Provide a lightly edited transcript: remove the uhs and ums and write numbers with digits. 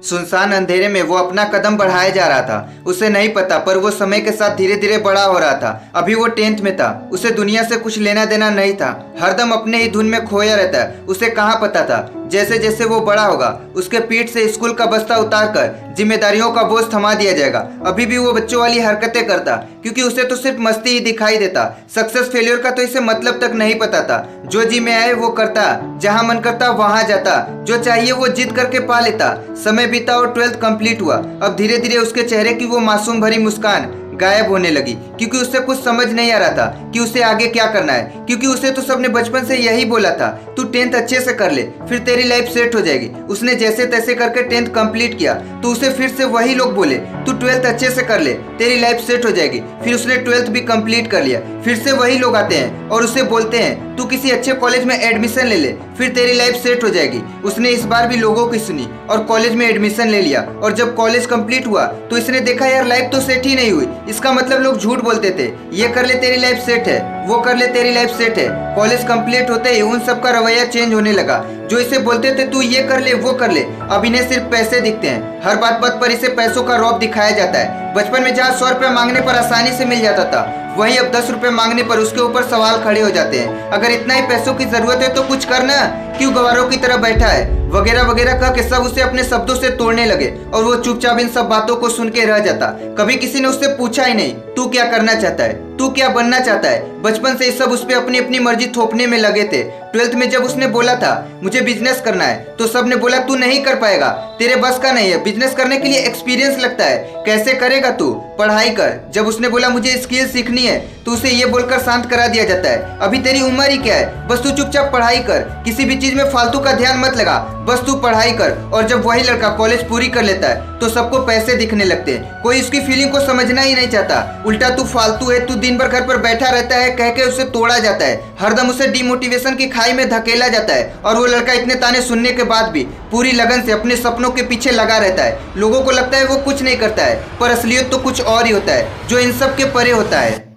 सुनसान अंधेरे में वो अपना कदम बढ़ाया जा रहा था। उसे नहीं पता, पर वो समय के साथ धीरे धीरे बड़ा हो रहा था। अभी वो 10th में था। उसे दुनिया से कुछ लेना देना नहीं था। हरदम अपने ही धुन में खोया रहता है। उसे कहाँ पता था जैसे जैसे वो बड़ा होगा उसके पीठ से स्कूल का बस्ता उतारकर जिम्मेदारियों का बोझ थमा दिया जाएगा। अभी भी वो बच्चों वाली हरकतें करता, क्योंकि उसे तो सिर्फ मस्ती ही दिखाई देता। सक्सेस फेलियर का तो इसे मतलब तक नहीं पता था। जो जी में आए वो करता, जहां मन करता वहां जाता, जो चाहिए वो जिद करके पा लेता। समय बीता और 12th कंप्लीट हुआ। अब धीरे धीरे उसके चेहरे की वो मासूम भरी मुस्कान गायब होने लगी, क्योंकि उसे कुछ समझ नहीं आ रहा था कि उसे आगे क्या करना है। क्योंकि उसे तो सबने बचपन से यही बोला था, तू 10th अच्छे से कर ले, फिर तेरी लाइफ सेट हो जाएगी। उसने जैसे तैसे करके 10th कंप्लीट किया तो उसे फिर से वही लोग बोले, तू 12th अच्छे से कर ले, तेरी लाइफ सेट हो जाएगी। फिर उसने 12th भी कंप्लीट कर लिया। फिर से वही लोग आते हैं और उसे बोलते हैं, तू किसी अच्छे कॉलेज में एडमिशन ले ले, फिर तेरी लाइफ सेट हो जाएगी। उसने इस बार भी लोगों की सुनी और कॉलेज में एडमिशन ले लिया। और जब कॉलेज कंप्लीट हुआ तो इसने देखा यार लाइफ तो सेट ही नहीं हुई। इसका मतलब लोग झूठ बोलते थे, ये कर ले तेरी लाइफ सेट है, वो कर ले तेरी लाइफ सेट है। कॉलेज कंप्लीट होते ही उन सब का रवैया चेंज होने लगा। जो इसे बोलते थे तू ये कर ले वो कर ले, अब इन्हें सिर्फ पैसे दिखते हैं। हर बात पर इसे पैसों का रौब दिखाया जाता है। बचपन में जहाँ 100 रुपए मांगने पर आसानी से मिल जाता था, वहीं अब 10 रुपए मांगने पर उसके ऊपर सवाल खड़े हो जाते हैं। अगर इतना ही पैसों की जरूरत है तो कुछ करना, क्यों गवारों की तरह बैठा है, वगैरह वगैरह कह के सब उसे अपने शब्दों से तोड़ने लगे। और वो चुपचाप इन सब बातों को सुन के रह जाता। कभी किसी ने उससे पूछा ही नहीं, तू क्या करना चाहता है, तू क्या बनना चाहता है। बचपन से सब उस पर अपनी अपनी मर्जी थोपने में लगे थे। 12th में जब उसने बोला था मुझे बिजनेस करना है, तो सब ने बोला तू नहीं कर पाएगा, तेरे बस का नहीं है, बिजनेस करने के लिए एक्सपीरियंस लगता है, कैसे करेगा तू, पढ़ाई कर। जब उसने बोला मुझे स्किल सीखनी है, तो उसे ये बोलकर शांत करा दिया जाता है, अभी तेरी उम्र ही क्या है, बस तू चुपचाप पढ़ाई कर, किसी भी चीज में फालतू का ध्यान मत लगा, बस तू पढ़ाई कर। और जब वही लड़का कॉलेज पूरी कर लेता है तो सबको पैसे दिखने लगते हैं। कोई उसकी फीलिंग को समझना ही नहीं चाहता। उल्टा तू फालतू है, तू दिन भर घर पर बैठा रहता है कह के उसे तोड़ा जाता है। हरदम उसे डिमोटिवेशन की खाई में धकेला जाता है। और वो लड़का इतने ताने सुनने के बाद भी पूरी लगन से अपने सपनों के पीछे लगा रहता है। लोगों को लगता है वो कुछ नहीं करता है, पर असलियत तो कुछ और ही होता है, जो इन सब के परे होता है।